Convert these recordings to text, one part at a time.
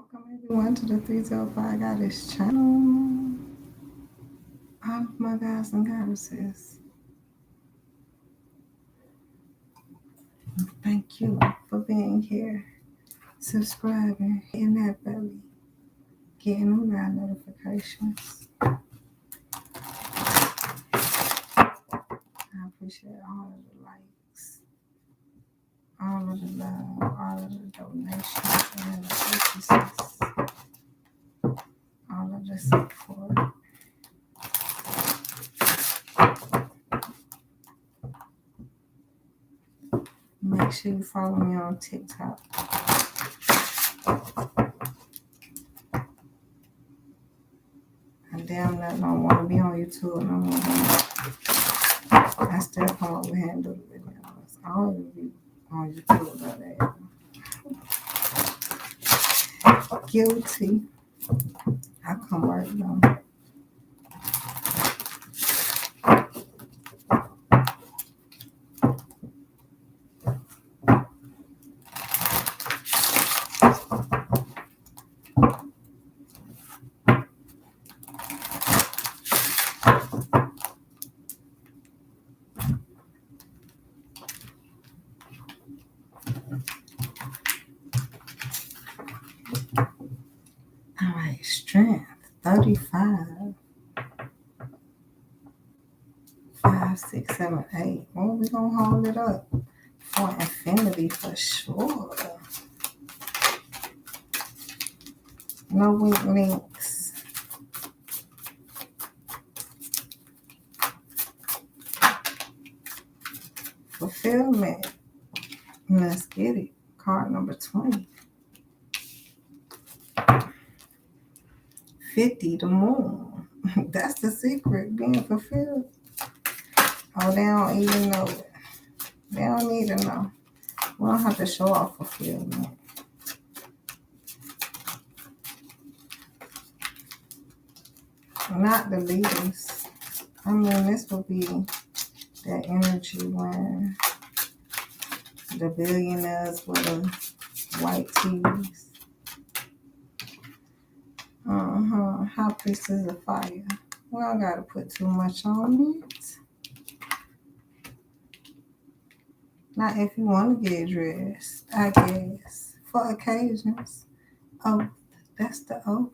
Welcome everyone to the 305 Goddess channel. All of my guys and goddesses. Thank you for being here, subscribing, hitting that belly, getting them live notifications. I appreciate all of the likes, all of the love, all of the donations, and the purchases, all of the support. Make sure you follow me on TikTok. And damn that don't want to be on YouTube no more. I still come over here and do the videos. I don't even be on YouTube about that. Guilty. I come work though. All right, strength 35. 5, 6, 7, 8. Well, we gonna hold it up for infinity for sure. No weak links. Fulfillment. Let's get it. Card number 20. 50, the moon. That's the secret, being fulfilled. Oh, they don't even know it. They don't need to know. We don't have to show off fulfillment. Not the leaders. I mean, this will be that energy when the billionaires with the white tees. High priestess of fire. We don't gotta put too much on it. Not if you want to get dressed, I guess. For occasions. Oath. That's the oath.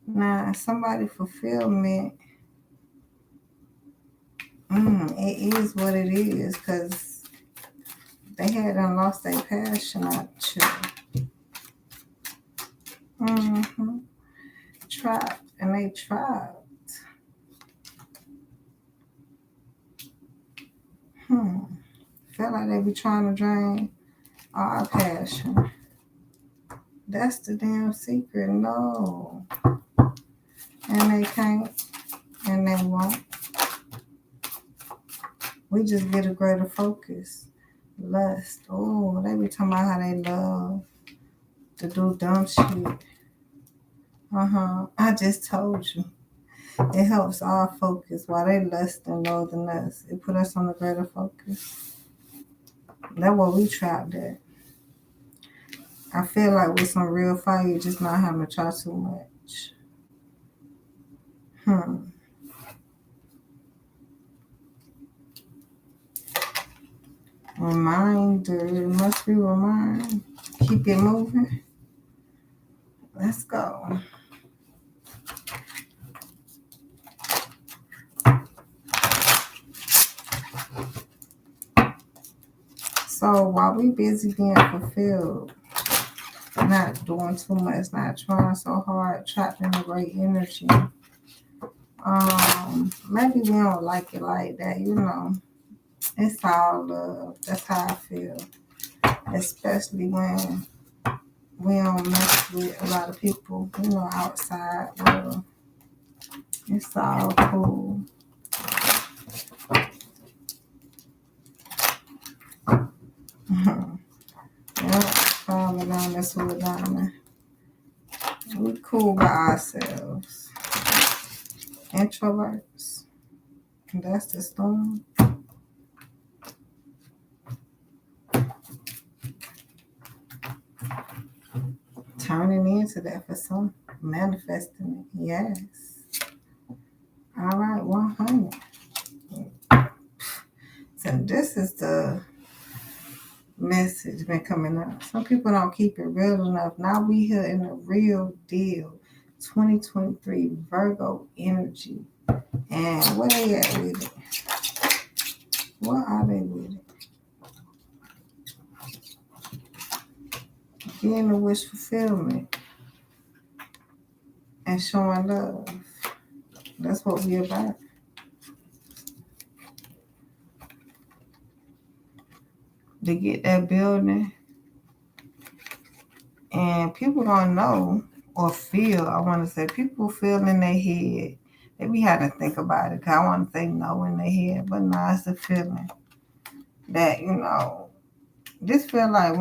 Now, somebody fulfillment. It is what it is because they had lost their passion out you. Trapped, and they trapped. Feel like they be trying to drain our passion. That's the damn secret. No. And they can't, and they won't. We just get a greater focus. Lust. Oh, they be talking about how they love to do dumb shit. I just told you. It helps our focus while they lust and loathing us. It put us on a greater focus. That's what we trapped at. I feel like with some real fire, you just not having to try too much. Reminder, must be remind. Keep it moving. Let's go. So while we busy being fulfilled, not doing too much, not trying so hard, trapped in the great energy. Maybe we don't like it like that, you know. It's all love. That's how I feel. Especially when we don't mess with a lot of people, you know, outside. Well, it's all cool. Yep, falling down, that's what we're down. We cool by ourselves. Introverts. And that's the storm. turning into that for some, manifesting it. Yes. All right, 100. So this is the message been coming up. Some people don't keep it real enough. Now we here in the real deal. 2023 Virgo energy. And where they at with it? What are they with it? Getting the wish fulfillment and showing love. That's what we about. To get that building. And people gonna know or feel, I want to say, people feel in their head. They be having to think about it. Cause I want to say no in their head, but nah, it's the feeling that, this feel like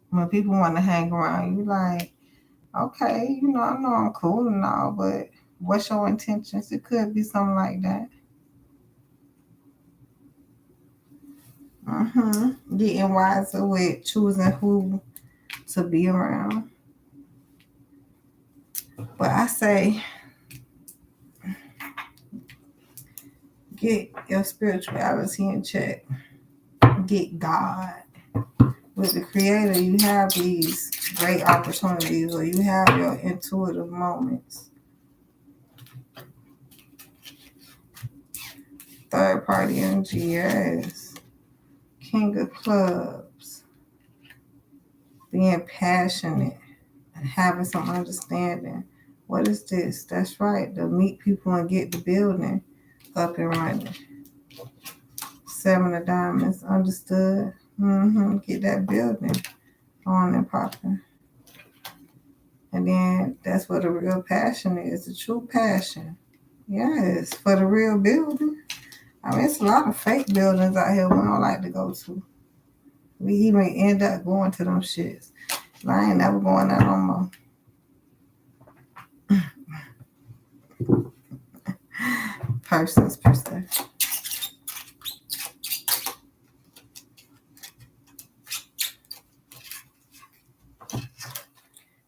when people want to hang around, you like, okay, I know I'm cool and all, but what's your intentions? It could be something like that. Getting wiser with choosing who to be around. But I say, get your spirituality in check. Get God. With the Creator, you have these great opportunities, or you have your intuitive moments. Third party energy, yes. King of Clubs. Being passionate and having some understanding. What is this? That's right. To meet people and get the building up and running. Seven of Diamonds. Understood. Get that building on and popping. And then that's what the real passion is. The true passion. Yes. For the real building. I mean, it's a lot of fake buildings out here we don't like to go to. We even end up going to them shits. I ain't never going there no more. Persons per se.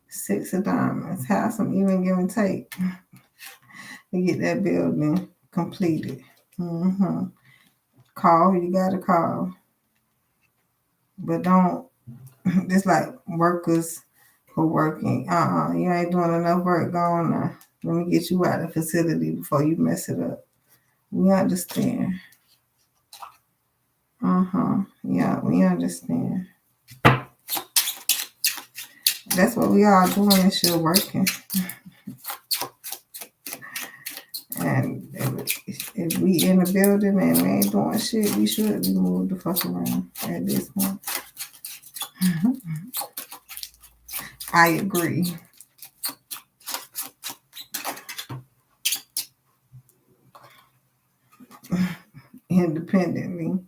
Six of Diamonds. Have some even give and take to get that building completed. Call who you gotta call. But don't, it's like workers who working. You ain't doing enough work going there. Let me get you out of the facility before you mess it up. We understand. Yeah, we understand. That's what we all doing this shit, working. And if we in the building and we ain't doing shit, we should be moved the fuck around at this point. I agree. Independently,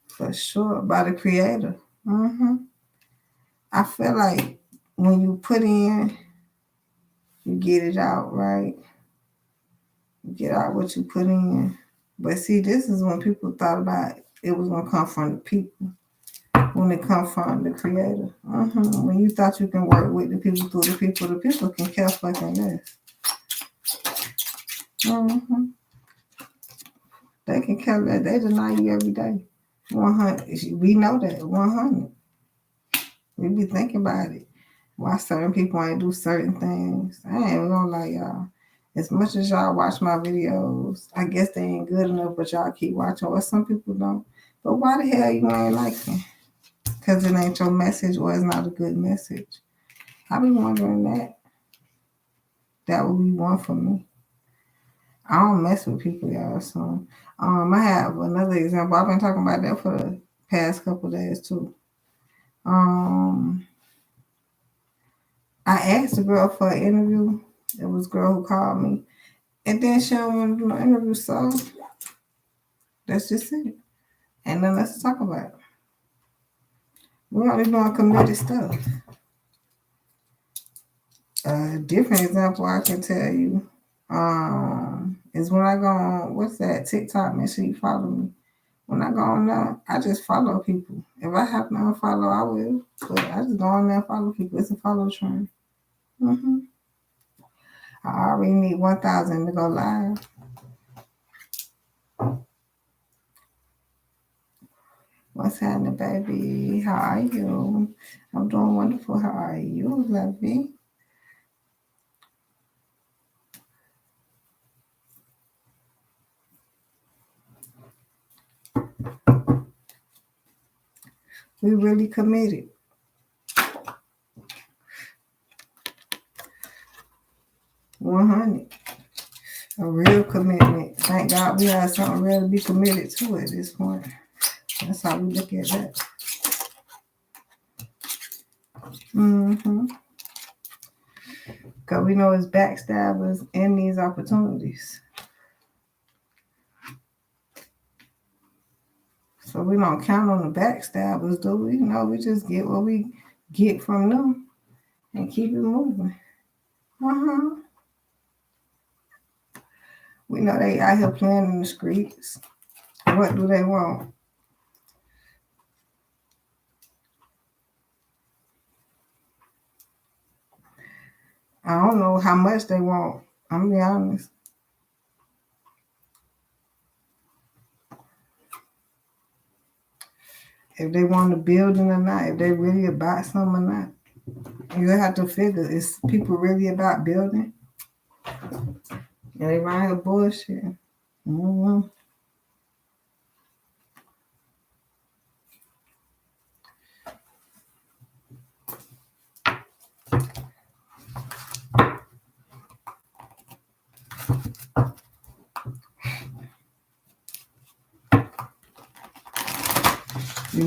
for sure, by the Creator. I feel like when you put in, you get it out, right? You get out what you put in. But see, this is when people thought about it was going to come from the people. When it comes from the Creator. When you thought you can work with the people through the people can care fucking less. They can care less. They deny you every day. 100. We know that. 100. We be thinking about it. Why certain people ain't do certain things. I ain't even gonna lie, y'all. As much as y'all watch my videos, I guess they ain't good enough, but y'all keep watching. Or some people don't. But why the hell you ain't liking? Because it ain't your message or it's not a good message. I be wondering that. That would be one for me. I don't mess with people, y'all. So, I have another example. I've been talking about that for the past couple of days too. I asked a girl for an interview. It was a girl who called me, and then she don't want to do no interview. So that's just it. And then let's talk about it. We only doing committed stuff. A different example I can tell you is when I go on, what's that, TikTok, make sure you follow me. when I go on there, I just follow people. If I have to unfollow, I will. But I just go on there and follow people. It's a follow trend. I already need 1,000 to go live. What's happening, baby? How are you? I'm doing wonderful. How are you, lovey? We really committed. 100. A real commitment. Thank God we have something real to be committed to at this point. That's how we look at that. Because we know it's backstabbers in these opportunities. So we don't count on the backstabbers, do we? No, we just get what we get from them and keep it moving. We know they out here playing in the streets. What do they want? I don't know how much they want. I'm gonna be honest. If they want a building or not, if they really about something or not. You have to figure, is people really about building? Yeah, they around here bullshit. You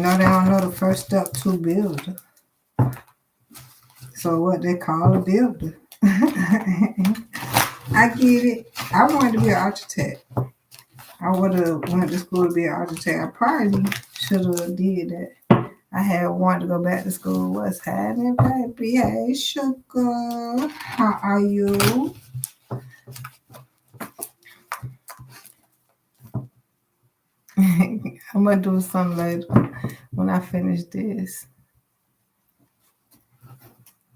know they don't know the first step to build. So what they call a builder. I get it. I wanted to be an architect. I would have went to school to be an architect. I probably should have did that. I had wanted to go back to school. What's happening, baby? Hey, sugar. How are you? I'm going to do something later when I finish this.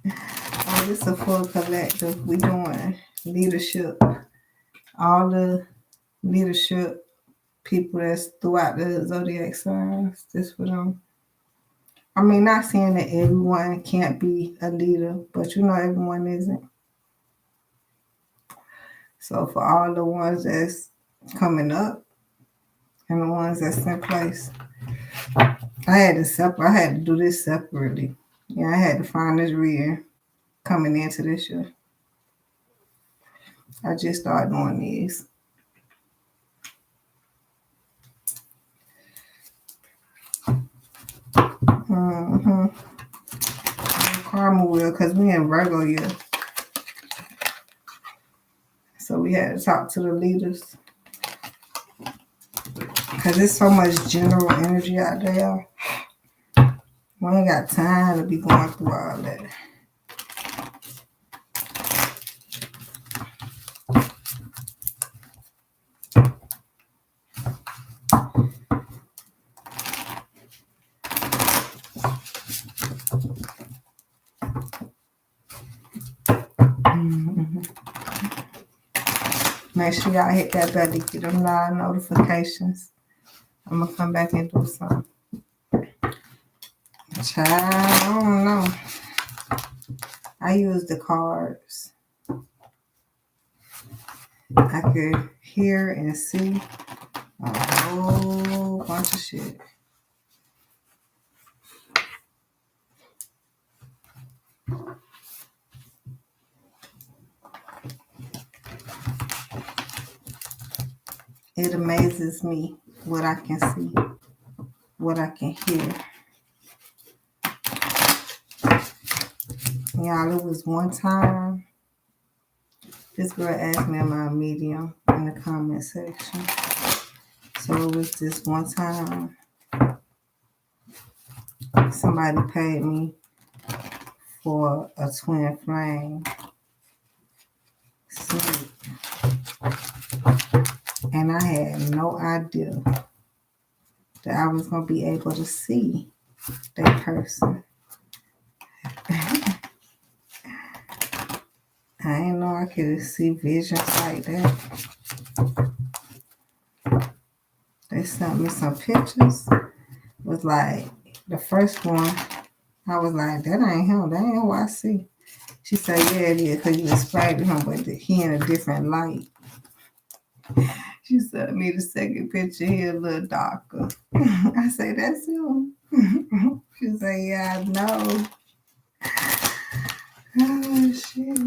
Oh, this is a full collective. We doing leadership. All the leadership people that's throughout the zodiac signs. This for them. I mean, not saying that everyone can't be a leader, but you know everyone isn't. So for all the ones that's coming up and the ones that's in place, I had to do this separately. Yeah, I had to find this reading coming into this year. I just started doing these. Karma will, because we in Virgo year. So we had to talk to the leaders. Because there's so much general energy out there. We ain't got time to be going through all that. Make sure y'all hit that belly, get them live notifications. I'm gonna come back and do something. Child, I don't know. I use the cards. I could hear and see a whole bunch of shit. It amazes me what I can see, what I can hear. Y'all, it was one time, this girl asked me about medium in the comment section. So it was this one time somebody paid me for a TwinFlame Snoop. And I had no idea that I was going to be able to see that person. I didn't know I could see visions like that. They sent me some pictures. It was like the first one. I was like, that ain't him. That ain't who I see. She said, yeah, it is, because you explained to him, but he in a different light. She sent me the second picture, he a little darker. I say, that's him. She said, yeah, I know. Oh, shit.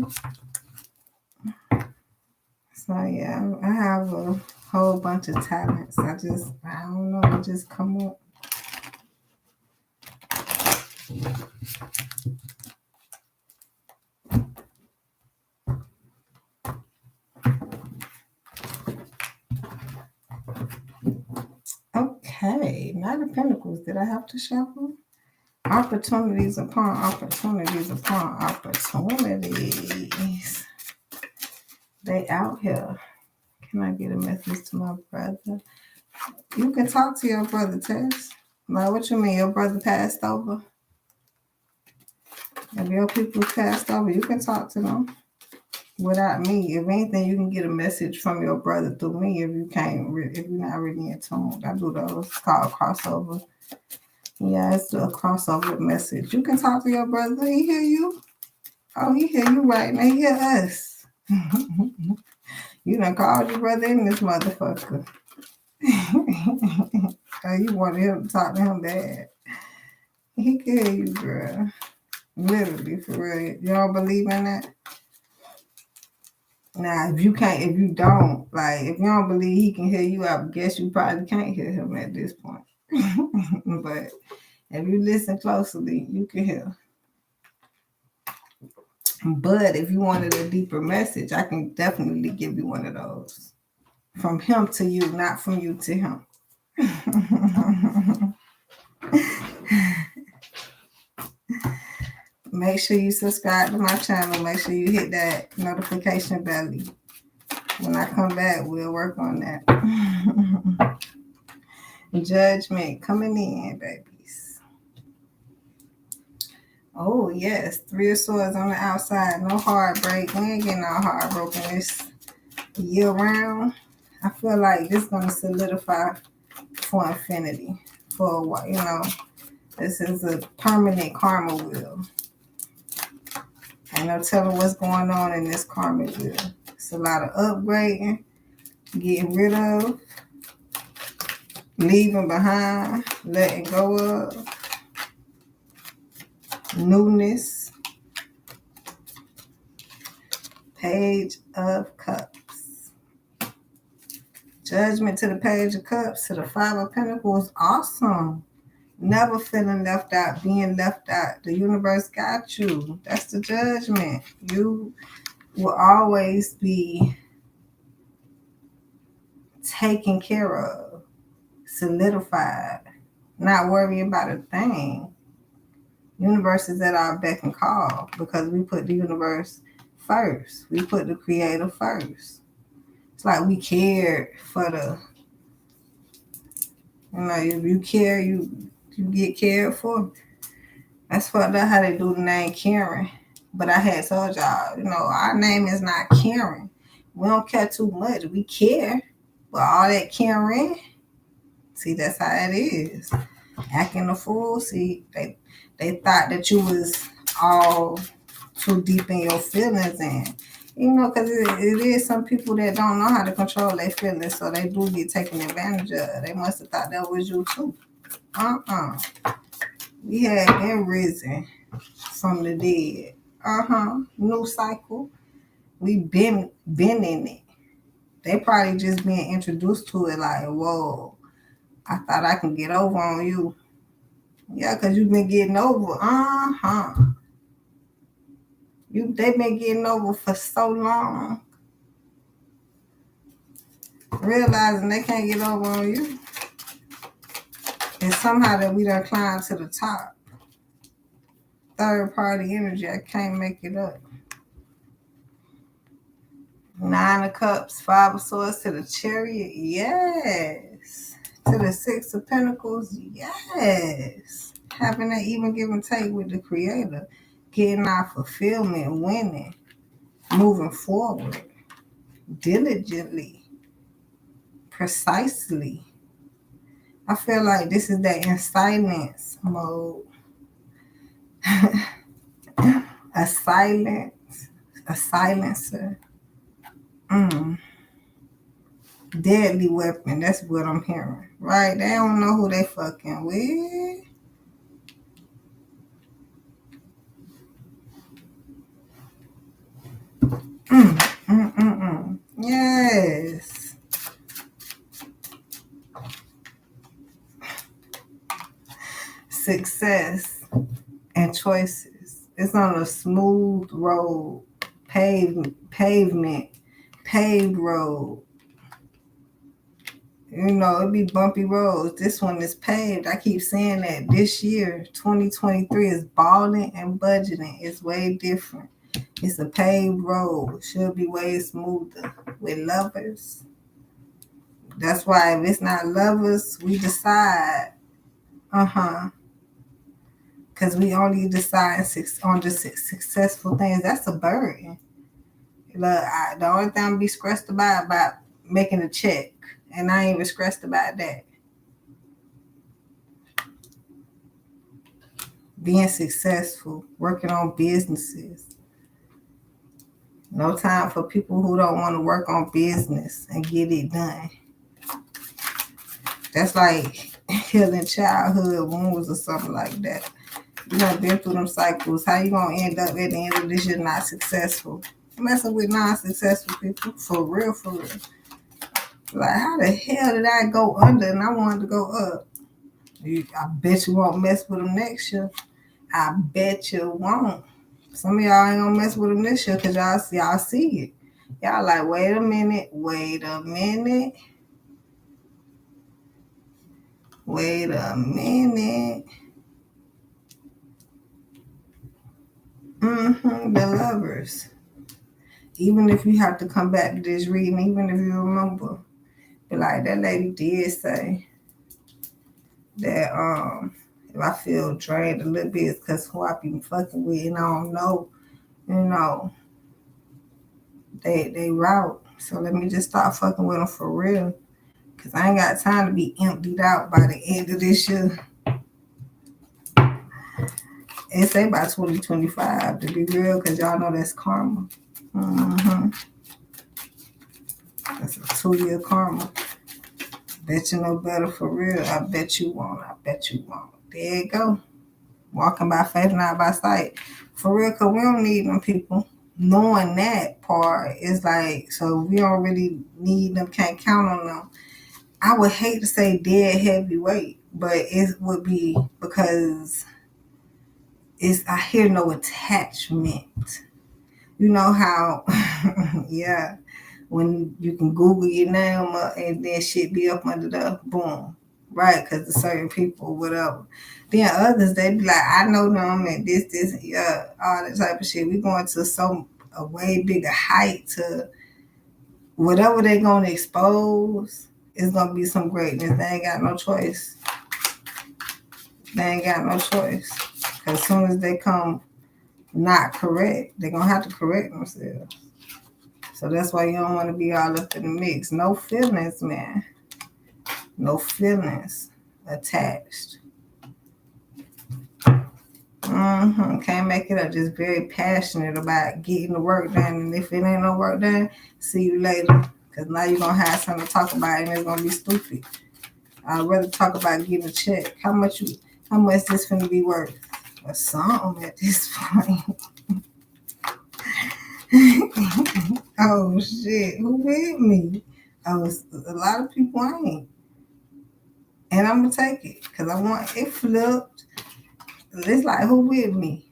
So, yeah, I have a whole bunch of talents. I don't know, it just come up. Okay, Knight of Pentacles. Did I have to shuffle? Opportunities upon opportunities upon opportunities. They out here. Can I get a message to my brother? You can talk to your brother, Tess. Like, what you mean? Your brother passed over? If your people passed over, you can talk to them without me. If anything, you can get a message from your brother through me if you can't, if you're not really in tune. I do those. It's called crossover. Yeah, it's a crossover message. You can talk to your brother. He hear you. Oh, he hear you right now. He hear us. You done called your brother in this motherfucker. Oh, you wanted him to talk to him bad. He can hear you, girl. Literally, for real. You don't believe in that? Now, if you don't believe he can hear you, I guess you probably can't hear him at this point. But if you listen closely, you can hear. But if you wanted a deeper message, I can definitely give you one of those. From him to you, not from you to him. Make sure you subscribe to my channel. Make sure you hit that notification bell. When I come back, we'll work on that. Judgment coming in, babies. Oh, yes. 3 of Swords on the outside. No heartbreak. We ain't getting all heartbroken this year round. I feel like this is going to solidify for infinity. For a while, you know. This is a permanent karma wheel. Ain't no telling what's going on in this karma wheel. It's a lot of upgrading, getting rid of, leaving behind, letting go of, newness. Page of Cups. Judgment to the Page of Cups, to the 5 of Pentacles. Awesome. Never feeling left out, being left out. The universe got you. That's the judgment. You will always be taken care of, solidified, not worrying about a thing. Universe is at our beck and call because we put the universe first. We put the creator first. It's like we cared for the, if you care, you get cared for. That's fucked up how they do the name Karen. But I had told y'all, our name is not Karen. We don't care too much. We care. But all that Karen, see, that's how it is. Acting a fool. See, they thought that you was all too deep in your feelings, and because it is some people that don't know how to control their feelings, so they do get taken advantage of. They must have thought that was you too. We had been risen from the dead. New cycle. We been in it. They probably just being introduced to it like, whoa, I thought I can get over on you. Yeah, because you've been getting over. They've been getting over for so long. Realizing they can't get over on you. And somehow that we done climbed to the top. Third party energy, I can't make it up. 9 of Cups, 5 of Swords to the Chariot. Yes. to the Six of Pentacles, yes. Having that even give and take with the Creator, getting our fulfillment, winning, moving forward, diligently, precisely. I feel like this is that in silence mode. A silence, a silencer. Deadly weapon. That's what I'm hearing. Right? They don't know who they fucking with. Yes. Success and choices. It's on a smooth road, pavement, paved road. You know, it be bumpy roads. This one is paved. I keep saying that this year, 2023, is balling and budgeting. It's way different. It's a paved road. Should be way smoother with lovers. That's why if it's not lovers, we decide. Because we only decide on the successful things. That's a burden. Look, the only thing I'm be stressed about making a check. And I ain't even stressed about that. Being successful, working on businesses. No time for people who don't want to work on business and get it done. That's like healing childhood wounds or something like that. You done been through them cycles. How you gonna end up at the end of this year not successful? Messing with non-successful people. For real, for real. Like, how the hell did I go under and I wanted to go up? I bet you won't mess with them next year. I bet you won't. Some of y'all ain't gonna mess with them this year because y'all see it. Y'all like, wait a minute. The lovers. Even if you have to come back to this reading, even if you remember, be like, that lady did say that if I feel drained a little bit, it's because who I be fucking with and I don't know, they route. So let me just start fucking with them for real. Because I ain't got time to be emptied out by the end of this year. It say by 2025 to be real, because y'all know that's karma. That's a 2-year karma. Bet you know better for real. I bet you won't. There you go. Walking by faith, not by sight. For real, because we don't need them people. Knowing that part is like, so we don't really need them, can't count on them. I would hate to say dead heavyweight, but it would be because I hear no attachment. You know how, yeah, when you can Google your name and then shit be up under the boom, right? Because the certain people, whatever. Then others, they be like, I know them and this, yeah, all that type of shit. We going to a way bigger height to whatever they gonna expose. It's gonna be some greatness. They ain't got no choice. Because as soon as they come not correct, they're gonna have to correct themselves. So that's why you don't want to be all up in the mix. No feelings, man. No feelings attached. Can't make it up. Just very passionate about getting the work done. And if it ain't no work done, see you later. Because now you're going to have something to talk about and it's going to be stupid. I'd rather talk about getting a check. How much this finna be worth? Or something at this point. Oh, shit. Who with me? A lot of people ain't. And I'm going to take it. Because I want it flipped. It's like, who with me?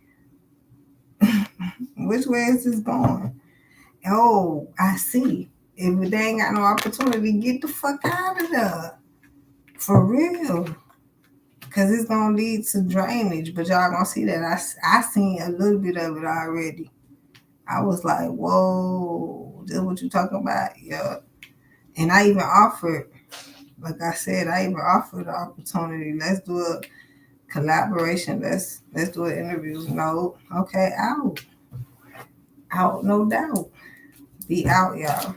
Which way is this going? Oh, I see. If they ain't got no opportunity, get the fuck out of there. For real. Because it's going to lead to drainage. But y'all going to see that. I seen a little bit of it already. I was like, whoa, this is what you talking about? Yeah. And I even offered Like I said, I even offered the opportunity. Let's do a collaboration. Let's do an interview. No, okay, out, no doubt. Be out, y'all.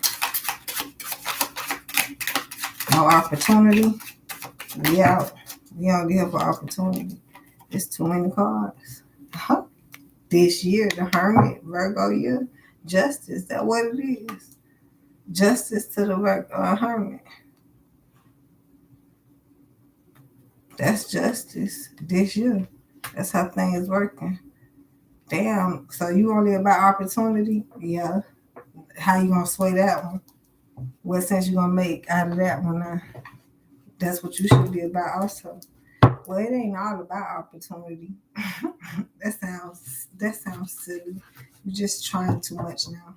No opportunity. We out. We only here for opportunity. It's too many cards. Huh. This year, the Hermit, Virgo year, justice. That's what it is. Justice to the Hermit. That's justice this year. That's how things working. Damn. So you only about opportunity? Yeah. How you gonna sway that one? What sense you gonna make out of that one? That's what you should be about also. Well, it ain't all about opportunity. that sounds silly. You're just trying too much now.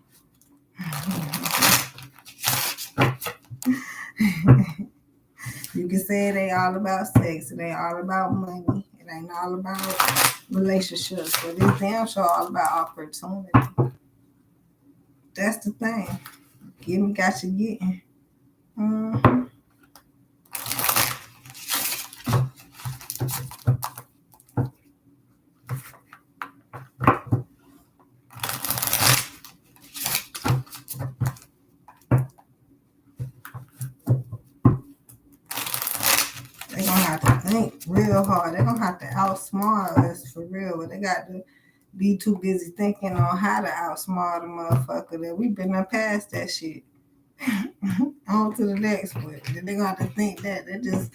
You can say it ain't all about sex. It ain't all about money. It ain't all about relationships. But it's damn sure all about opportunity. That's the thing. Getting got you getting. Mm-hmm. They're gonna have to think real hard. They're gonna have to outsmart us for real. But they got to be too busy thinking on how to outsmart a motherfucker that we've been up past that shit. On to the next one. Then they're gonna have to think that. They just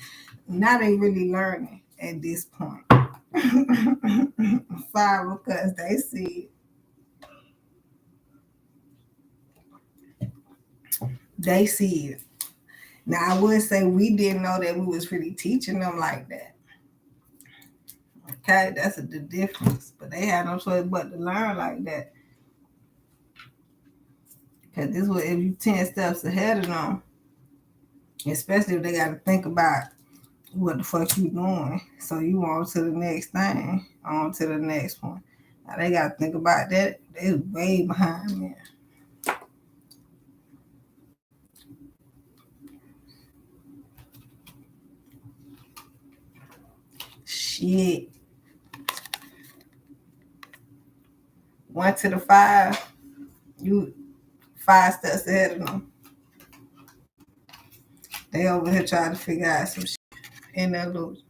now they really learning at this point. Five, because they see it. They see it. Now I would say we didn't know that we was really teaching them like that. Okay, that's the difference. But they had no choice but to learn like that. Because this was if you 10 steps ahead of them, especially if they got to think about what the fuck you doing. So you on to the next thing, on to the next one. Now they got to think about that. They way behind me. Shit. 1 to the 5, you 5 steps ahead of them. They over here trying to figure out some shit in their lose.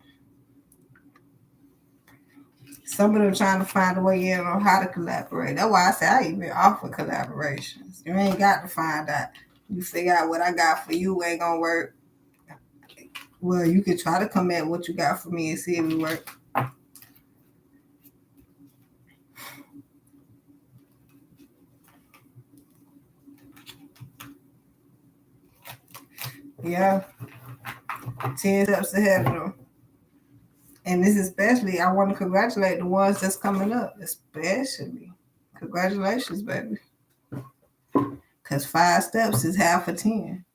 Some of them trying to find a way in on how to collaborate. That's why I say I even offer collaborations. You ain't got to find out. You figure out what I got for you ain't gonna work. Well, you can try to come at what you got for me and see if it work. Yeah. 10 steps ahead of them. And this especially, I want to congratulate the ones that's coming up. Especially. Congratulations, baby. Because 5 steps is half a 10.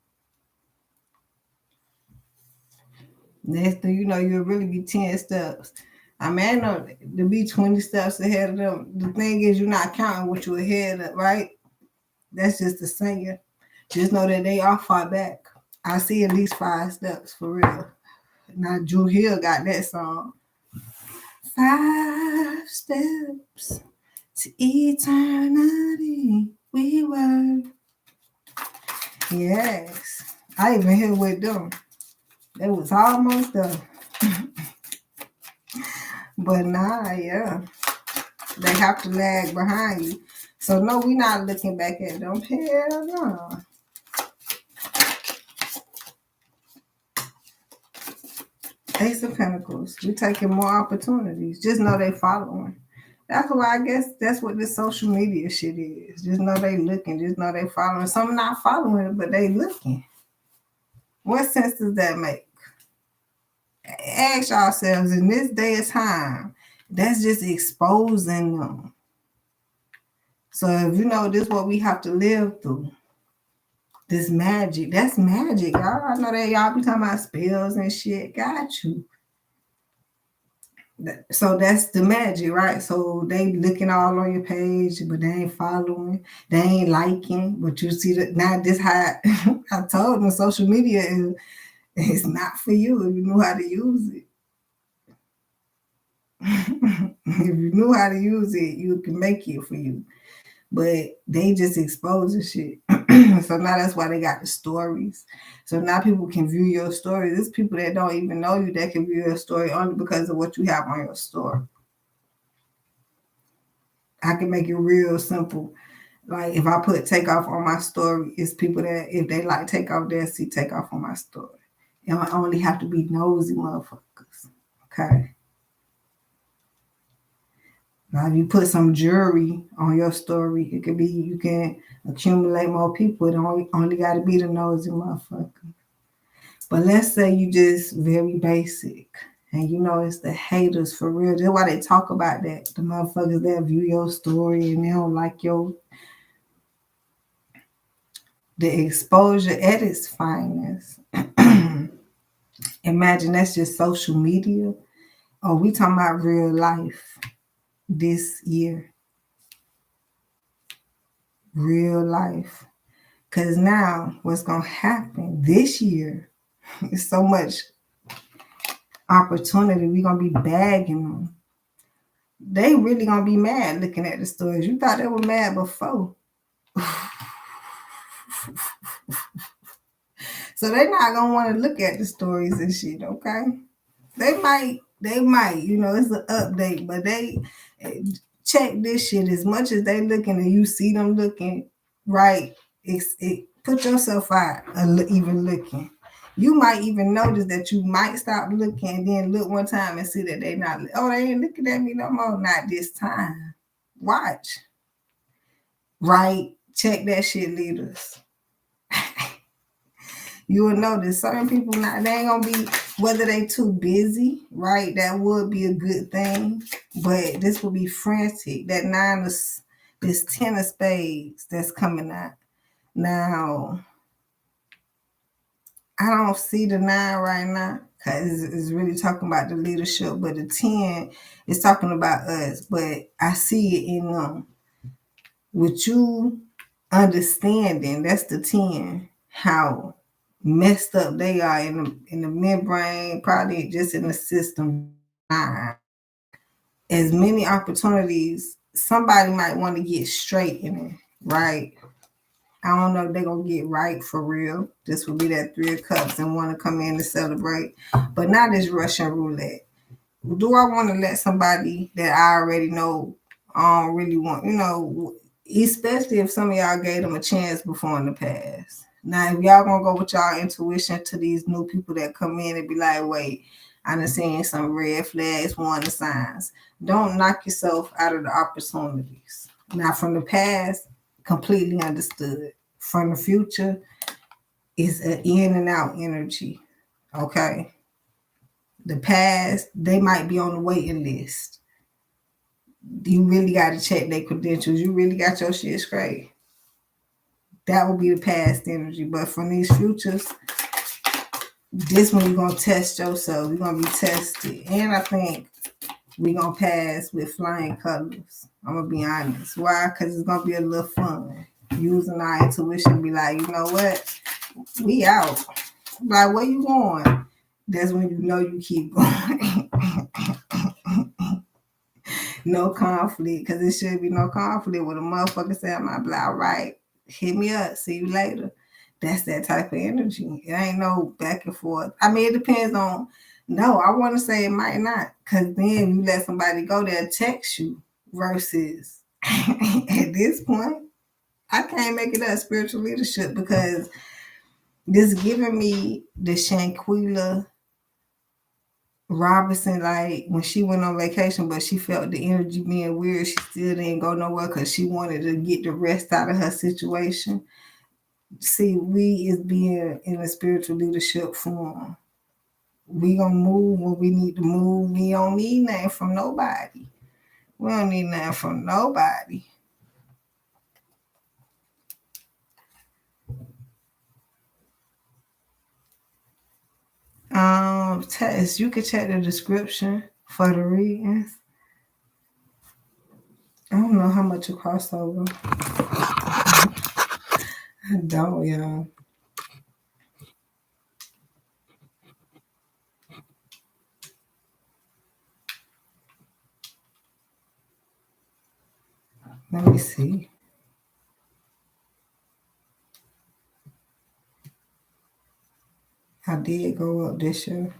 Next thing you know, you'll really be 10 steps. I mean, I know to be 20 steps ahead of them. The thing is, you're not counting what you're ahead of, right? That's just the saying. Just know that they are far back. I see at least 5 steps for real. Now, Drew Hill got that song. 5 steps to eternity, we were. Yes. I even hit with them. It was almost done. But nah, yeah. They have to lag behind you. So no, we're not looking back at them. Hell no. Ace of Pentacles. We're taking more opportunities. Just know they following. That's why I guess that's what this social media shit is. Just know they looking. Just know they following. Some not following it, but they looking. What sense does that make? Ask yourselves in this day of time, that's just exposing them. So if you know this is what we have to live through. This magic. That's magic. Y'all I know that y'all be talking about spells and shit. Got you. So that's the magic, right? So they looking all on your page, but they ain't following, they ain't liking. But you see that now this how I told them social media It's not for you if you know how to use it. If you knew how to use it, you can make it for you. But they just exposing shit. So now that's why they got the stories. So now people can view your story. There's people that don't even know you that can view your story only because of what you have on your story. I can make it real simple. Like if I put takeoff on my story, it's people that if they like takeoff, they'll see takeoff on my story. And I only have to be nosy motherfuckers. Okay. Now, if you put some jewelry on your story, it could be you can accumulate more people. It only got to be the nosy motherfucker. But let's say you just very basic, and you know it's the haters for real. That's why they talk about that. The motherfuckers that view your story and they don't like the exposure at its finest. Imagine that's just social media. Oh, we talking about real life this year. Real life. Because now what's going to happen this year is so much opportunity. We're going to be bagging them. They really going to be mad looking at the stories. You thought they were mad before. So they're not going to want to look at the stories and shit, okay? They might, it's an update, but they check this shit as much as they looking and you see them looking, right? Put yourself out even looking. You might even notice that you might stop looking and then look one time and see that they not, they ain't looking at me no more. Not this time. Watch. Right? Check that shit, leaders. You will notice certain people they ain't gonna be, whether they too busy, right? That would be a good thing. But this will be frantic. That this 10 of spades that's coming out. Now, I don't see the 9 right now because it's really talking about the leadership, but the 10 is talking about us. But I see it in them. With you understanding, that's the 10, how messed up they are in the membrane, probably just in the system. As many opportunities, somebody might want to get straight in it, right? I don't know if they're going to get right for real. This will be that 3 of Cups and want to come in to celebrate. But not this Russian roulette. Do I want to let somebody that I already know, I don't really want, especially if some of y'all gave them a chance before in the past. Now, if y'all going to go with y'all intuition to these new people that come in and be like, wait, I done seen some red flags, warning signs. Don't knock yourself out of the opportunities. Now, from the past, completely understood. From the future, it's an in and out energy. Okay. The past, they might be on the waiting list. You really got to check their credentials. You really got your shit straight. That will be the past energy. But from these futures, this one you're going to test yourself. You're going to be tested. And I think we're going to pass with flying colors. I'm going to be honest. Why? Because it's going to be a little fun. Using our intuition, be like, you know what? We out. Like, where you going? That's when you know you keep going. No conflict, because it should be no conflict. With a motherfucker say, I might be like, all right, hit me up, see you later. That's that type of energy. It ain't no back and forth. I mean, it depends on, no, I want to say it might not, because then you let somebody go, they'll text you versus at this point, I can't make it up spiritual leadership because this giving me the Shanquilla Robinson, like when she went on vacation, but she felt the energy being weird. She still didn't go nowhere because she wanted to get the rest out of her situation. See, we is being in a spiritual leadership form. We gonna move when we need to move. We don't need nothing from nobody. We don't need nothing from nobody. Test. You can check the description for the readings. I don't know how much a crossover. I don't, y'all. Let me see. I did go up this year.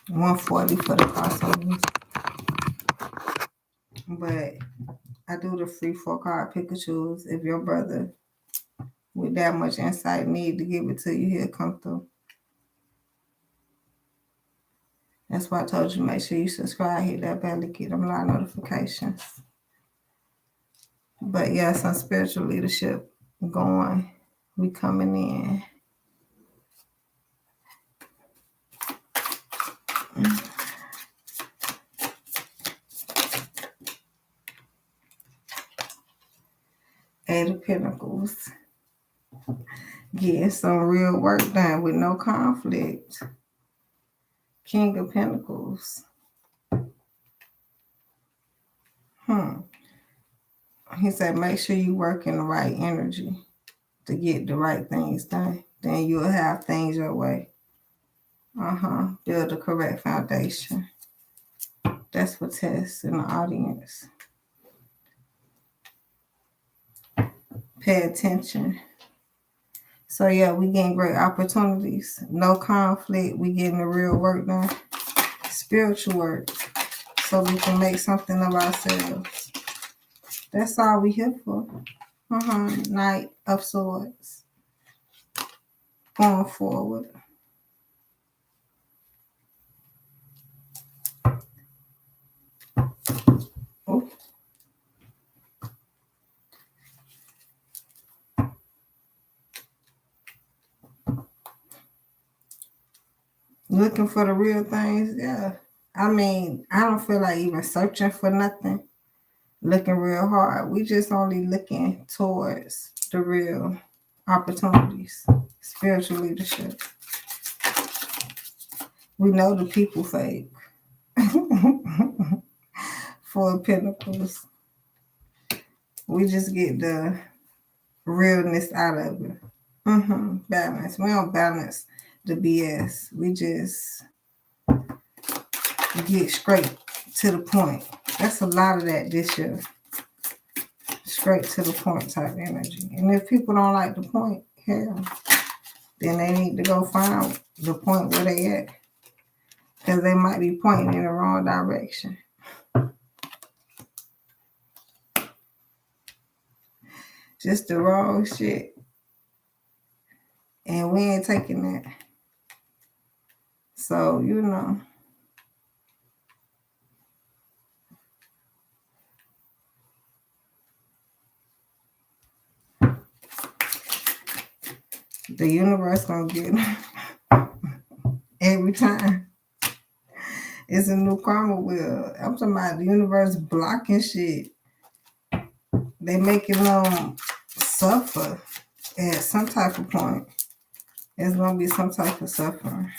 140 for the crossovers. But I do the free 4 card Pikachus. If your brother with that much insight need to give it to you, he'll come through. That's why I told you make sure you subscribe, hit that bell to get them live notifications. But yeah, some spiritual leadership going. We coming in. Eight of Pentacles. Getting some real work done with no conflict. King of Pentacles. He said, make sure you work in the right energy to get the right things done. Then you'll have things your way. Build a correct foundation. That's for Tess in the audience. Pay attention. So yeah, we getting great opportunities. No conflict. We getting the real work done. Spiritual work. So we can make something of ourselves. That's all we here for. Knight of Swords. Going forward. Oh. Looking for the real things, yeah. I mean, I don't feel like even searching for nothing. Looking real hard. We just only looking towards the real opportunities. Spiritual leadership. We know the people fake. 4 of Pentacles. We just get the realness out of it. Balance. We don't balance the BS. We just get straight to the point. That's a lot of that this year. Straight to the point type energy. And if people don't like the point, hell, then they need to go find the point where they at. Because they might be pointing in the wrong direction. Just the wrong shit. And we ain't taking that. So, you know. The universe gonna get every time. It's a new karma wheel. I'm talking about the universe blocking shit. They making them suffer at some type of point. There's gonna be some type of suffering.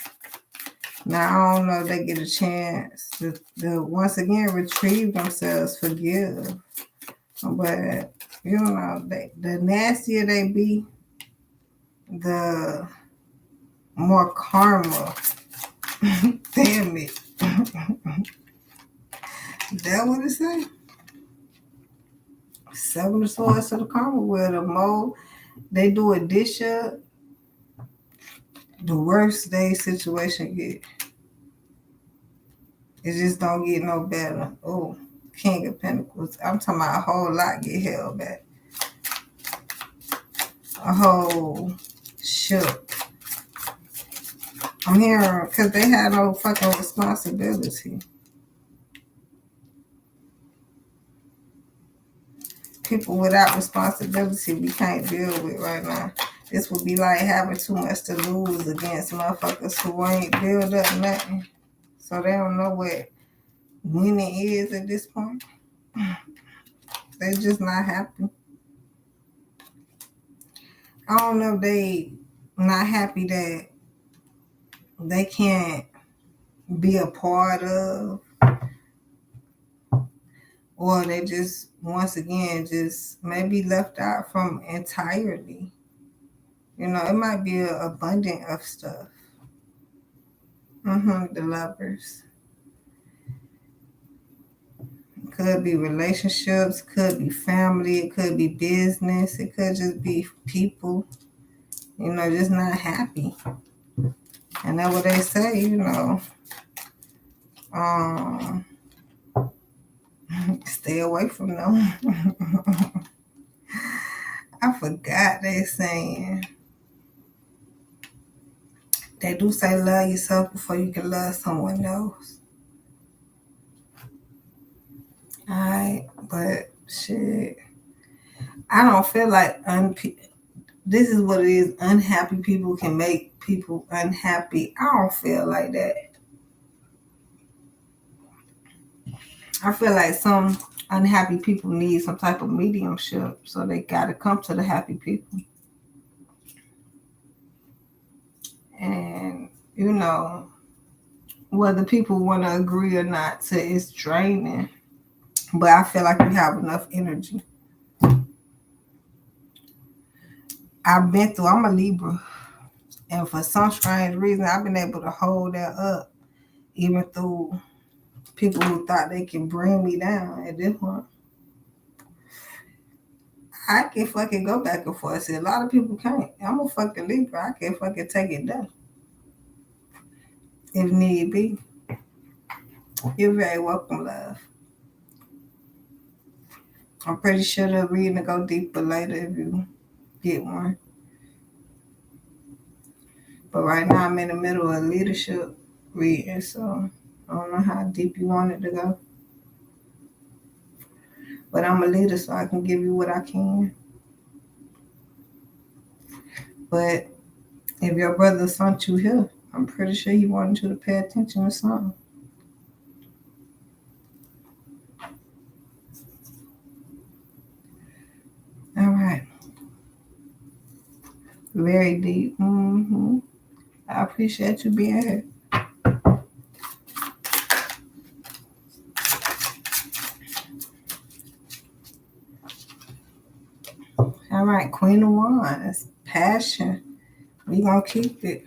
Now I don't know if they get a chance to once again retrieve themselves, forgive. But you know, the nastier they be, the more karma. Damn it. That what it say? 7 of Swords to the karma wheel. The more they do it this year, the worse their situation get. It just don't get no better. Oh, King of Pentacles. I'm talking about a whole lot get held back. A whole shook. I'm hearing because they had no fucking responsibility. People without responsibility we can't deal with right now. This would be like having too much to lose against motherfuckers who ain't built up nothing. So they don't know what winning is at this point. They just not happy. I don't know if they not happy that they can't be a part of, or they just once again just maybe left out from entirely. You know, it might be an abundance of stuff. The Lovers. Could be relationships, could be family, it could be business, it could just be people, just not happy. And that's what they say, um, stay away from them. I forgot they saying. They do say love yourself before you can love someone else. Alright, but shit. I don't feel like this is what it is. Unhappy people can make people unhappy. I don't feel like that. I feel like some unhappy people need some type of mediumship, so they gotta come to the happy people. And whether people want to agree or not, it's draining. But I feel like you have enough energy. I'm a Libra, and for some strange reason, I've been able to hold that up, even through people who thought they can bring me down at this point. I can fucking go back and forth. See, a lot of people can't. I'm a fucking Libra. I can fucking take it down if need be. You're very welcome, love. I'm pretty sure the reading to go deeper later if you get one. But right now I'm in the middle of leadership reading, so I don't know how deep you want it to go. But I'm a leader, so I can give you what I can. But if your brother sent you here, I'm pretty sure he wanted you to pay attention to something. All right. Very deep. Mm-hmm. I appreciate you being here. All right, Queen of Wands, passion. We gonna keep it.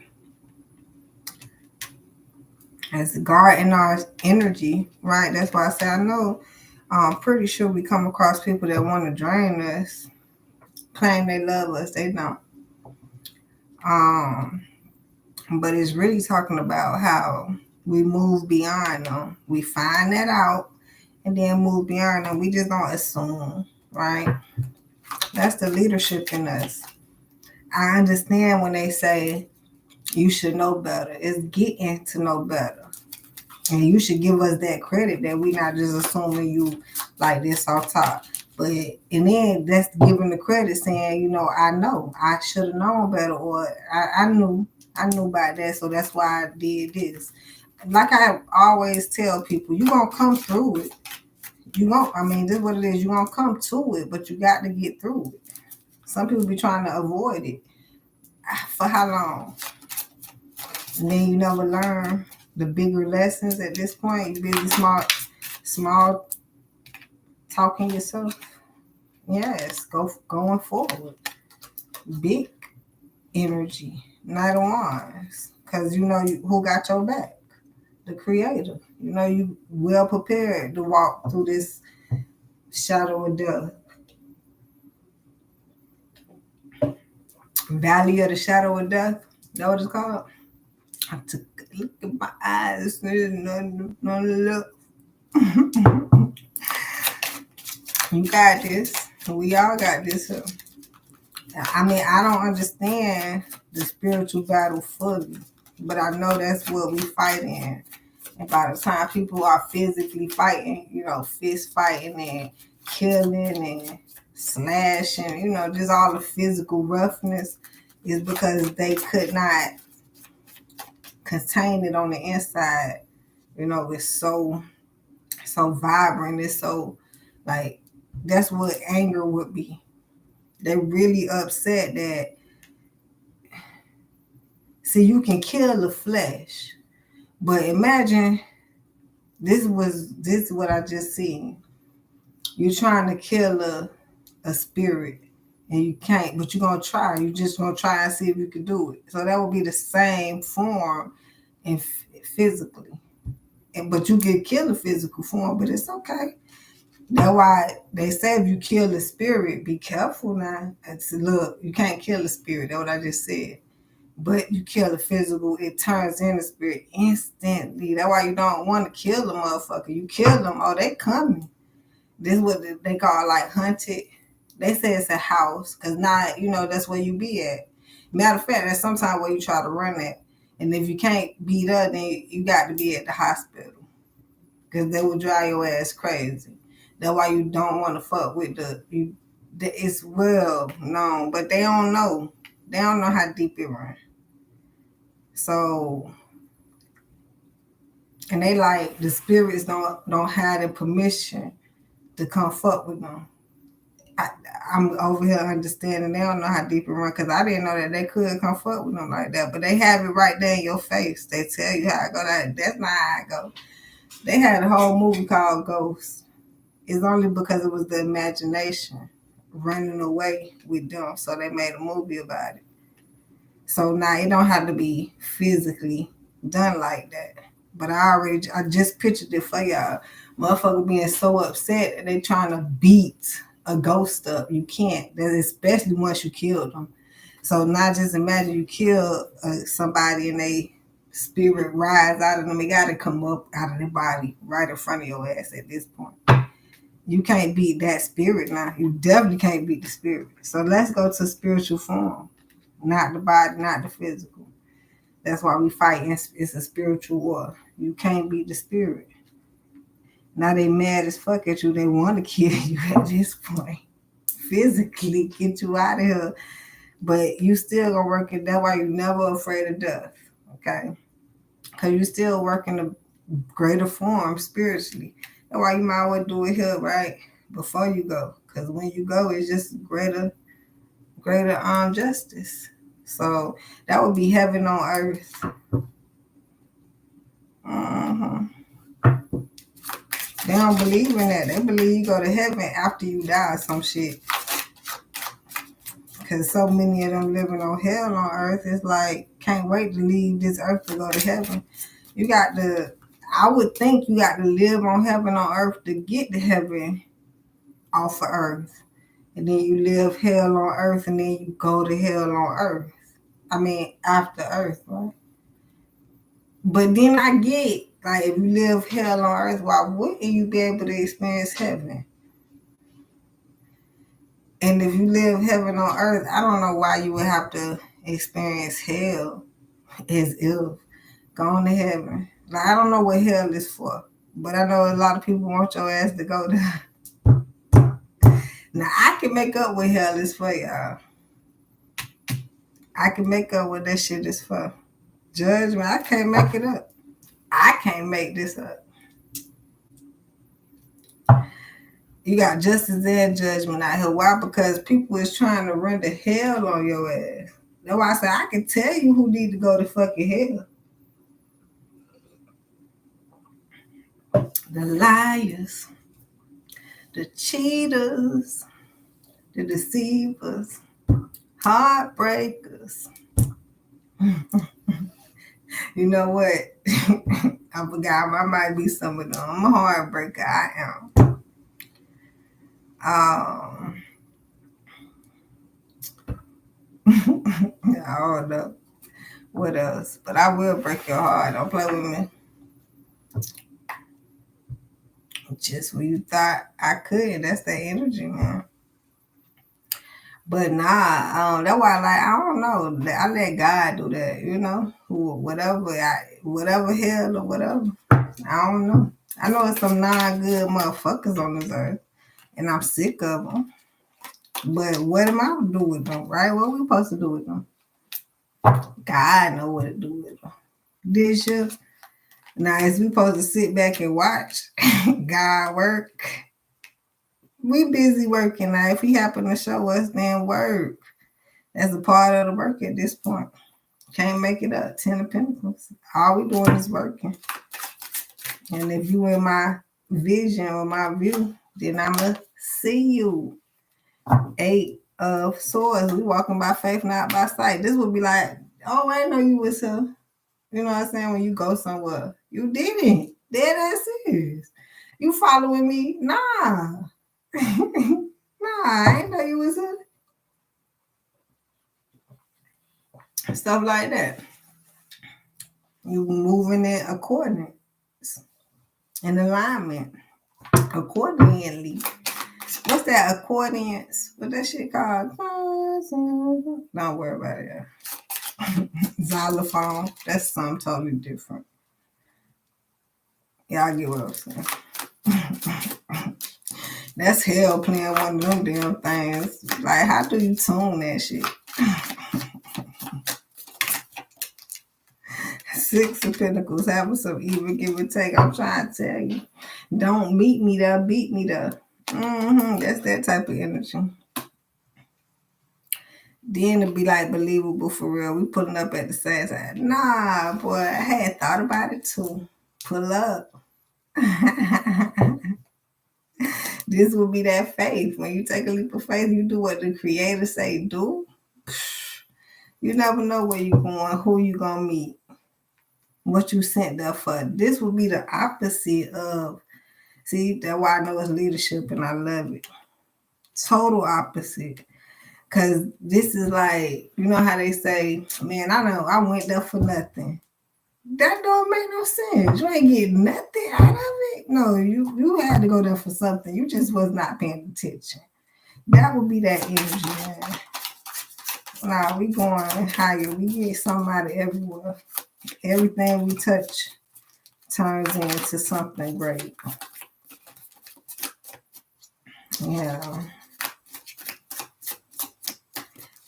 As guarding our energy, right? That's why I say I know. I'm pretty sure we come across people that want to drain us, claim they love us. They don't. But it's really talking about how we move beyond them. We find that out and then move beyond them. We just don't assume, right? That's the leadership in us. I understand when they say you should know better. It's getting to know better. And you should give us that credit that we not just assuming you like this off top. But and then that's giving the credit saying, I know. I should have known better, or I knew about that, so that's why I did this. Like I always tell people, you're gonna come through it. This is what it is, you're gonna come to it, but you got to get through it. Some people be trying to avoid it. For how long? And then you never learn the bigger lessons at this point. You busy small talking yourself. Yes, going forward. Big energy, Knight of Wands. Because who got your back? The Creator. You well prepared to walk through this shadow of death. Valley of the Shadow of Death. Is that what it's called? I took a look at my eyes. There's nothing to look. You got this. We all got this. I don't understand the spiritual battle fully, but I know that's what we fight in. And by the time people are physically fighting, fist fighting and killing and slashing, just all the physical roughness is because they could not contain it on the inside. It's so vibrant. It's so like that's what anger would be. They're really upset that you can kill the flesh, but imagine this is what I just seen. You're trying to kill a spirit and you can't, but you're gonna try. You just gonna try and see if you can do it. So that would be the same form and physically. But you get kill the physical form, but it's okay. That's why they say if you kill the spirit, be careful now. Look, you can't kill the spirit. That's what I just said. But you kill the physical, it turns in the spirit instantly. That's why you don't want to kill the motherfucker. You kill them, oh, they coming. This is what they call like hunted. They say it's a house, because not, that's where you be at. Matter of fact, that's sometimes where you try to run at. And if you can't beat up, then you got to be at the hospital, because they will drive your ass crazy. That's why you don't want to fuck with it's well known, but they don't know. They don't know how deep it runs. So, and they like the spirits don't have the permission to come fuck with them. I'm over here understanding they don't know how deep it runs, because I didn't know that they could come fuck with them like that. But they have it right there in your face. They tell you how it go. That's not how it go. They had a whole movie called Ghost. It's only because it was the imagination running away with them, so they made a movie about it. So now it don't have to be physically done like that. But I just pictured it for y'all. Motherfucker being so upset that they trying to beat a ghost up. You can't. Especially once you kill them. So now just imagine you kill somebody and they spirit rise out of them. It got to come up out of their body right in front of your ass at this point. You can't beat that spirit now. You definitely can't beat the spirit. So let's go to spiritual form. Not the body, not the physical. That's why we fight. It's a spiritual war. You can't beat the spirit. Now they mad as fuck at you. They want to kill you at this point. Physically get you out of here. But you still gonna work it. That's why you're never afraid of death. Okay? Because you still work in a greater form spiritually. That's why you might well do it here, right? Before you go. Because when you go, it's just greater justice. So that would be heaven on earth. Mm-hmm. They don't believe in that. They believe you go to heaven after you die or some shit. Because so many of them living on hell on earth, it's like, can't wait to leave this earth to go to heaven. I would think you got to live on heaven on earth to get to heaven off of earth. And then you live hell on earth and then you go to hell on earth. I mean, after earth, right? But then I get, like, if you live hell on earth, why wouldn't you be able to experience heaven? And if you live heaven on earth, I don't know why you would have to experience hell as if going to heaven. Like, I don't know what hell is for, but I know a lot of people want your ass to go there. Now, I can make up what hell is for, y'all. I can make up what that shit is for. Judgment, I can't make it up. I can't make this up. You got justice and judgment out here. Why? Because people is trying to render hell on your ass. That's why I say I can tell you who need to go to fucking hell. The liars, the cheaters, the deceivers, heartbreakers. You know what? I forgot. I might be some of them. I'm a heartbreaker. I am. I don't know what else, but I will break your heart. Don't play with me. Just when you thought I could, that's the energy, man. But nah, that's why I don't know. I let God do that, whatever hell or whatever. I don't know. I know it's some non-good motherfuckers on this earth, and I'm sick of them. But what am I to do with them, right? What we supposed to do with them? God know what to do with them. This year, now is we supposed to sit back and watch God work? We busy working now. If he happen to show us, then work. That's a part of the work at this point. Can't make it up. 10 of Pentacles. All we doing is working. And if you in my vision or my view, then I'ma see you. 8 of Swords. We walking by faith, not by sight. This would be like, oh, I didn't know you was here. You know what I'm saying? When you go somewhere, you didn't. Dead ass is. You following me? Nah. Nah, I ain't know you was a stuff like that. You moving in accordance, in alignment, accordingly. What's that accordance? What that shit called? Don't worry about it. Xylophone. That's something totally different. Y'all get what I'm saying. That's hell playing one of them damn things. Like, how do you tune that shit? Six of Pentacles, having some even give and take. I'm trying to tell you. Don't meet me there, beat me there. That's that type of energy. Then it'd be like believable for real. We pulling up at the same time. Nah, boy, I had thought about it too. Pull up. This will be that faith. When you take a leap of faith, you do what the creator say do. You never know where you going, who you gonna meet, what you sent there for. This will be the opposite of, see, that's why I know it's leadership and I love it. Total opposite. Cause this is like, you know how they say, man, I went there for nothing. That don't make no sense. You ain't getting nothing out of it. No, you had to go there for something. You just was not paying attention. That would be that energy, man. Nah, we going higher. We get somebody everywhere. Everything we touch turns into something great. Yeah.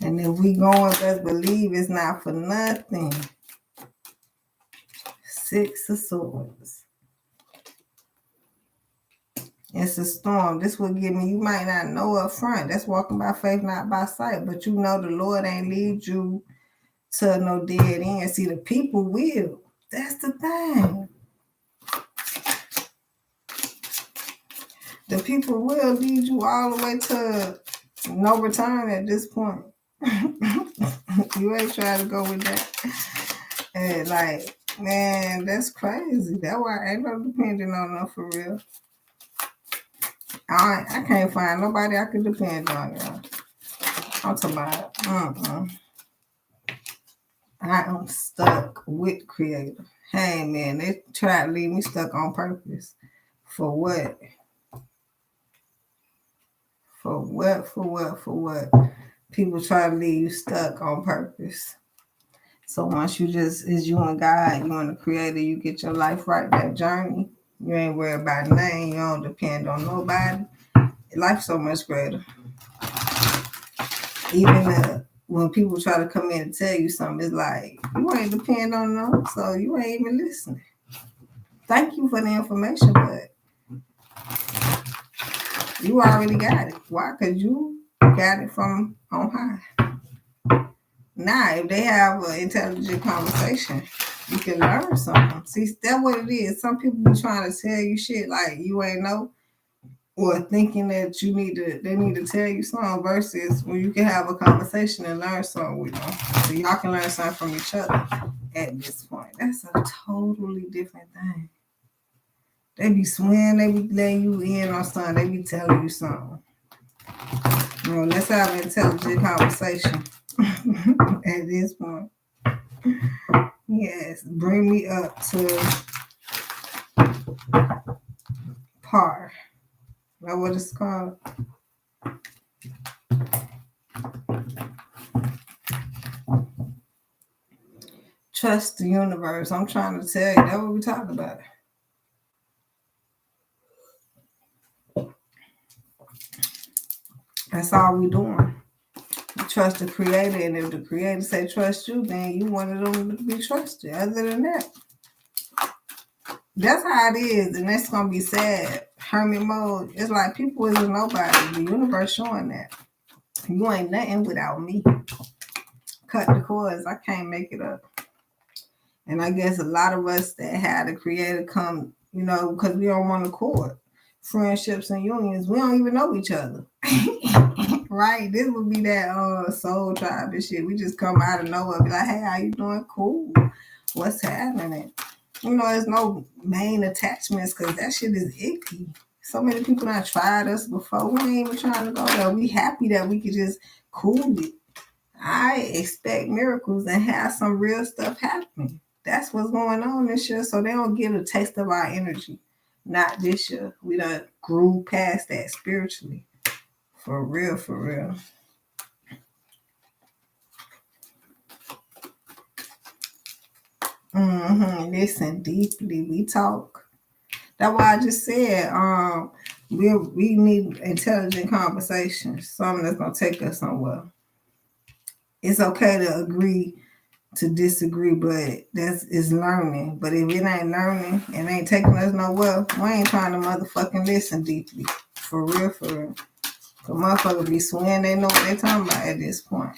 And if we going, just believe it's not for nothing. Six of Swords. It's a storm. This will give me, you might not know up front. That's walking by faith, not by sight. But you know the Lord ain't lead you to no dead end. See, the people will. That's the thing. The people will lead you all the way to no return at this point. You ain't trying to go with that. And like, man, that's crazy. That's why I ain't no depending on them for real. I can't find nobody I can depend on, y'all. I'm talking about, I am stuck with creator. Hey, man, they tried to leave me stuck on purpose. For what? For what? People try to leave you stuck on purpose. So once you just, is you and God, you and the creator, you get your life right, that journey. You ain't worried about nothing. You don't depend on nobody. Life's so much greater. Even when people try to come in and tell you something, it's like, you ain't depend on them, so you ain't even listening. Thank you for the information, but you already got it. Why? Because you got it from on high. Now, if they have an intelligent conversation, you can learn something. See, that's what it is. Some people be trying to tell you shit like you ain't know, or thinking that they need to tell you something, versus when you can have a conversation and learn something with them. So y'all can learn something from each other at this point. That's a totally different thing. They be swearing, they be letting you in on something, they be telling you something. No, let's have an intelligent conversation at this point. Yes, bring me up to par. That's what it's called. Trust the universe. I'm trying to tell you, that's what we talking about. That's all we doing. You trust the creator, and if the creator say trust you, then you wanted them to be trusted. Other than that, that's how it is, and that's gonna be sad. Hermit mode. It's like people isn't nobody. The universe showing that you ain't nothing without me. Cut the cords. I can't make it up. And I guess a lot of us that had a creator come, because we don't want to court friendships and unions, we don't even know each other. Right? This would be that soul tribe and shit. We just come out of nowhere, be like, hey, how you doing? Cool. What's happening? there's no main attachments because that shit is icky. So many people that tried us before. We ain't even trying to go there. We happy that we could just cool it. I expect miracles and have some real stuff happening. That's what's going on this year. So they don't get a taste of our energy. Not this year. We done grew past that spiritually. For real, for real. Listen deeply. We talk. That's why I just said, we need intelligent conversations. Something that's gonna take us somewhere. It's okay to agree to disagree, but that's is learning. But if it ain't learning and ain't taking us nowhere, we ain't trying to motherfucking listen deeply. For real, for real. The motherfuckers be swearing they know what they talking about at this point.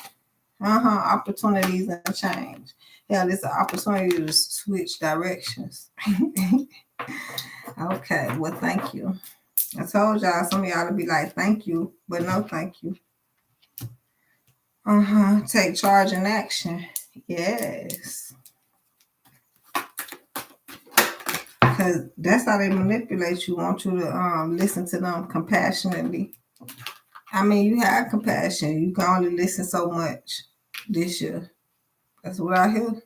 Opportunities and change. Hell, it's an opportunity to switch directions. Okay, well, thank you. I told y'all, some of y'all to be like, thank you, but no thank you. Take charge and action. Yes. Because that's how they manipulate you. Want you to listen to them compassionately. I mean, you have compassion. You can only listen so much this year. That's what I hear.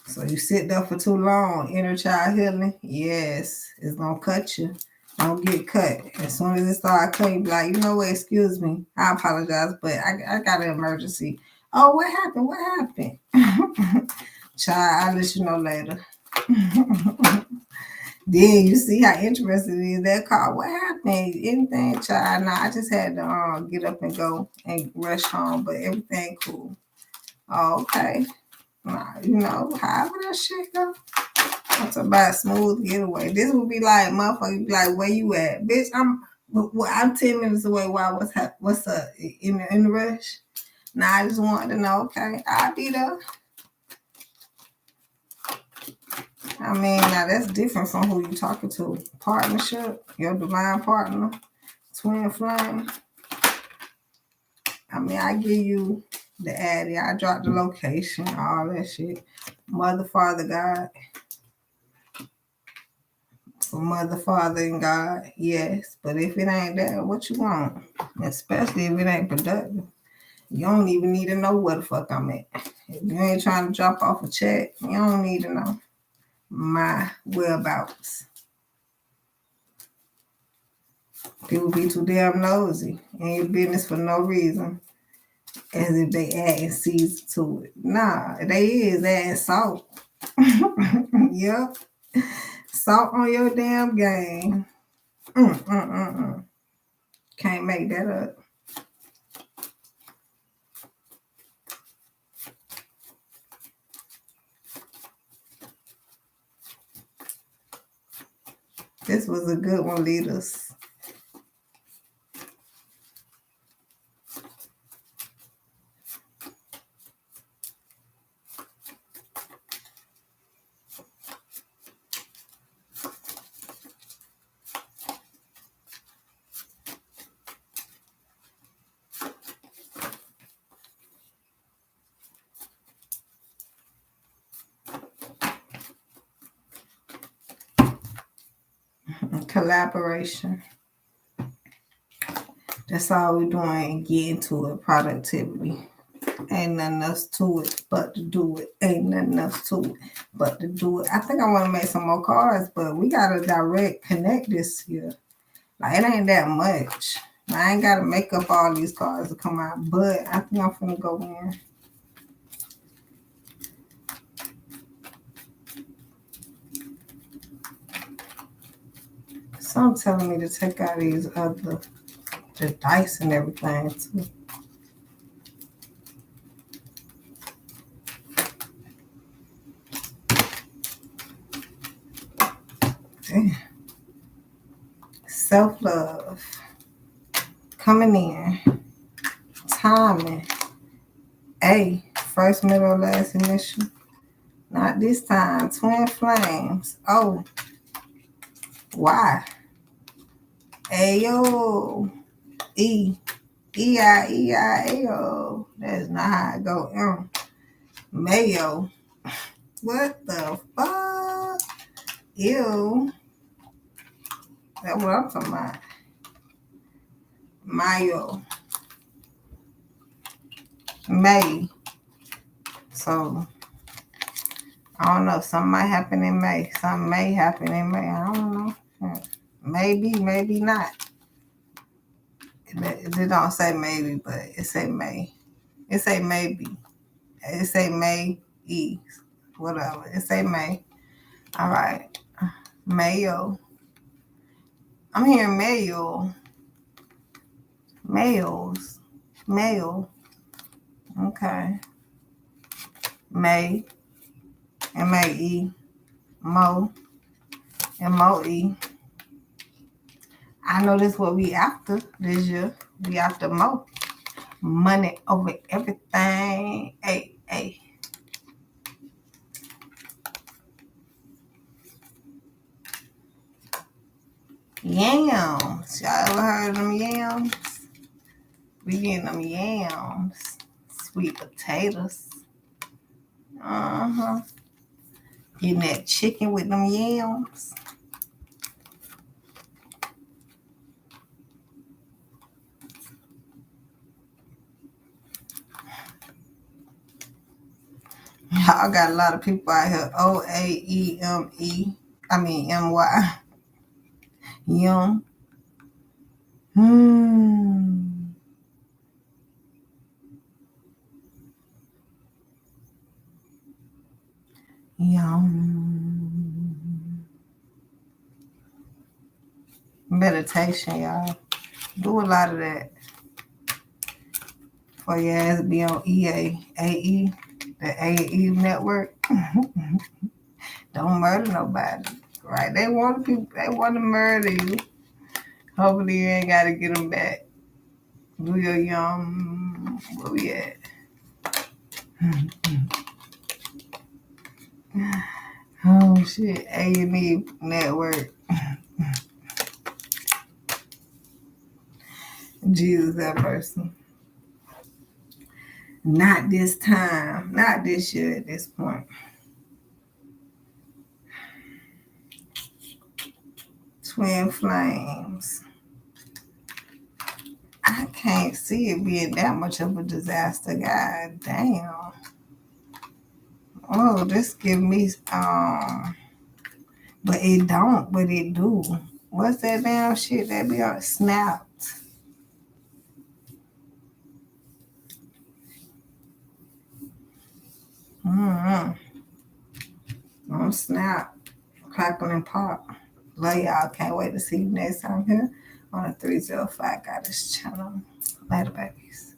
So you sit there for too long, inner child healing, yes, it's gonna cut you. Don't get cut. As soon as it starts cutting, be like, you know what, excuse me, I apologize, but I got an emergency. Oh, what happened? What happened? Child, I'll let you know later. Then you see how interested it is that call. What happened? Anything, child? Nah, I just had to get up and go and rush home, but everything cool. Oh, okay. However that shit go. I'm talking about smooth getaway. This would be like, motherfucker, be like, where you at? Bitch, I'm 10 minutes away. Why? What's up? In the rush? Nah, I just wanted to know, okay, I'll be there. I mean, now that's different from who you talking to. Partnership, your divine partner, TwinFlame. I mean, I give you the addy. I drop the location, all that shit. Mother, Father, God. For Mother, Father, and God, yes. But if it ain't that, what you want? Especially if it ain't productive. You don't even need to know where the fuck I'm at. If you ain't trying to drop off a check, you don't need to know my whereabouts. People be too damn nosy in your business for no reason. As if they adding season to it. Nah, they is adding salt. Yep. Salt on your damn game. Can't make that up. This was a good one, leaders. Collaboration. That's all we're doing. Get into it. Productivity. Ain't nothing else to it but to do it. Ain't nothing else to it but to do it. I think I want to make some more cards, but we got to direct connect this year. Like, it ain't that much. I ain't got to make up all these cards to come out, but I think I'm finna go in. Some telling me to take out these other, the dice and everything too. Damn. Self-love. Coming in. Timing. A. First, middle, last initial. Not this time. Twin flames. Oh. Y. Ayo. E. E-I-E-I-A-O. That's not how I go. Mayo. What the fuck? Ew. That's what I'm talking about. Mayo. May. So, I don't know. Something might happen in May. Something may happen in May. I don't know. Maybe, maybe not. It don't say maybe, but it say May. It say maybe. It say May E. Whatever. It say May. All right. Mayo. I'm hearing mayo. Males. Male. Okay. May. M-A-E. Mo. M-O-E. I know this what we after this year. We after Mo. Money over everything. Hey, hey. Yams. Y'all ever heard of them yams? We getting them yams. Sweet potatoes. Uh-huh. Getting that chicken with them yams. Y'all got a lot of people out here. O-A-E-M-E. I mean M-Y. Yum. Yum. Meditation, y'all. Do a lot of that. For your ass be on EA. AE. The AE network. Don't murder nobody. Right? They want to murder you. Hopefully you ain't gotta get them back. Do your yum. Where we at? Oh shit. A&E network. Jesus, that person. Not this time. Not this year at this point. Twin flames. I can't see it being that much of a disaster. God damn. Oh, this give me but it don't, but it do. What's that damn shit that be on Snap? On Snap. Crackle and pop. Love y'all. Can't wait to see you next time here on the 305 Goddess channel. Later, babies.